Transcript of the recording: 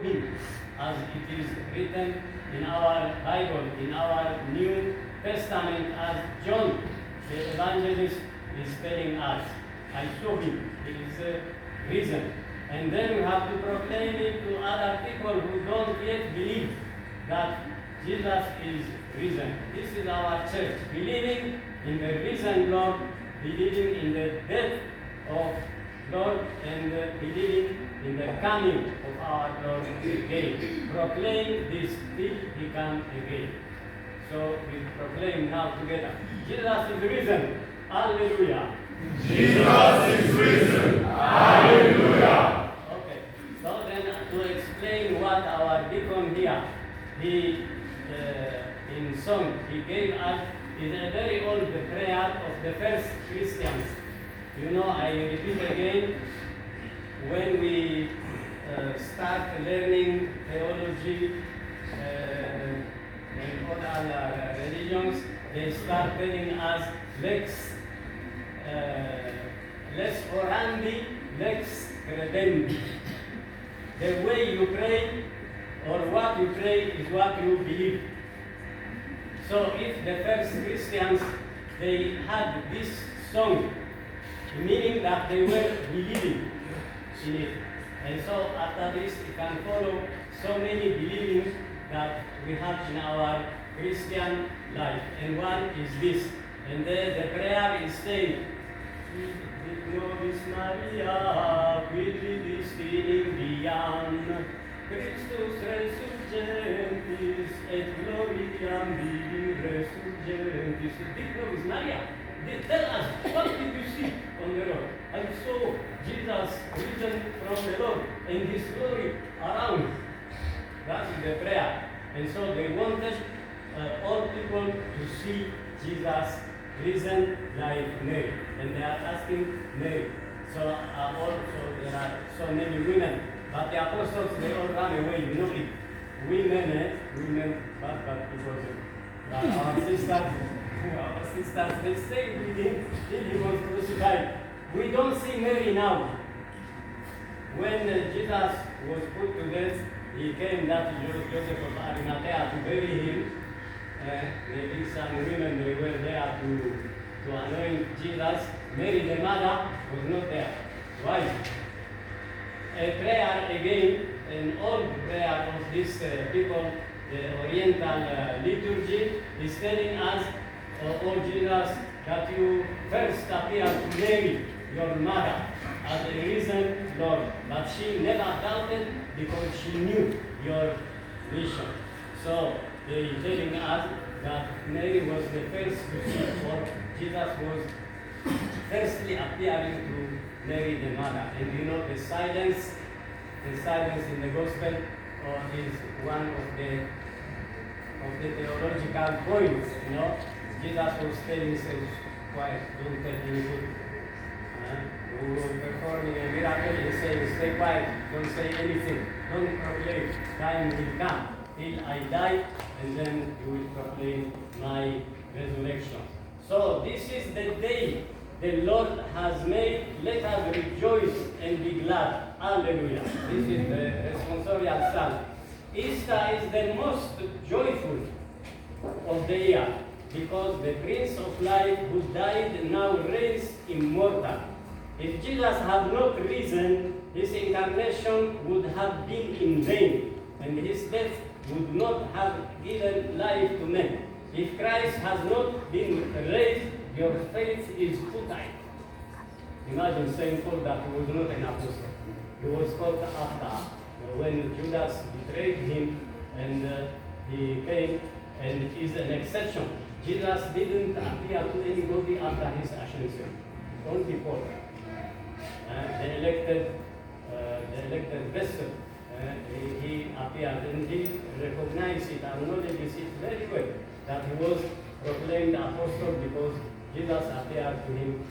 him, as it is written in our Bible, in our New Testament, as John, the evangelist, is telling us. I saw him. He is risen. And then we have to proclaim it to other people who don't yet believe that Jesus is risen. This is our church, believing in the risen Lord, believing in the death of Lord, and believing in the coming of our Lord again. Proclaim this till he comes again. So we proclaim now together. Jesus is risen. Hallelujah. Jesus is risen. Hallelujah. Okay. So then to explain what our deacon here, he in song he gave us is a very old prayer of the first Christians. You know, I repeat again, when we start learning theology and other religions, they start telling us lex orandi, lex credendi. The way you pray or what you pray is what you believe. So if the first Christians, they had this song, meaning that they were believing in it. And so after this, you can follow so many believing that we have in our Christian life. And one is this. And then the prayer is saying, Nobis Maria, qui vidis in Diam, Christus resurgentis, et gloriam vidi resurgentis. Nobis Maria, they tell us, what did you see on the road? I saw Jesus risen from the Lord and his glory around. That is the prayer. And so they wanted all people to see Jesus risen like Mary. And they are asking Mary. So also there are so many women. But the apostles, they all ran away, you know it. Women, but because our sisters, they stayed with him till he was crucified. We don't see Mary now. When Jesus was put to death, he came that Joseph of Arimathea to bury him. Maybe some women, they were there to anoint Jesus. Mary, the mother, was not there. Why? A prayer again, an old prayer of this people, the Oriental liturgy, is telling us, oh Jesus, that you first appeared to Mary, your mother, as a risen Lord. But she never doubted because she knew your mission. So they are telling us that Mary was the first to see, or Jesus was firstly appearing to Mary the mother. And you know the silence in the gospel is one of the theological points, you know. Jesus was telling us, quiet, don't tell anything. We were performing a miracle, he says, stay quiet, don't say anything, don't proclaim, time will come till I die, and then you will proclaim my resurrection. So this is the day the Lord has made. Let us rejoice and be glad. Hallelujah. This is the responsorial psalm. Easter is the most joyful of the year because the Prince of Life who died now reigns immortal. If Jesus had not risen, his incarnation would have been in vain, and his death would not have given life to men. If Christ has not been raised, your faith is futile. Imagine St. Paul that he was not an apostle. He was called after when Judas betrayed him, and he came, and it is an exception. Jesus didn't appear to anybody after his ascension. Only Paul. The elected vessel, he appeared, and he recognized it, acknowledged it very well, that he was proclaimed apostle because Jesus appeared to him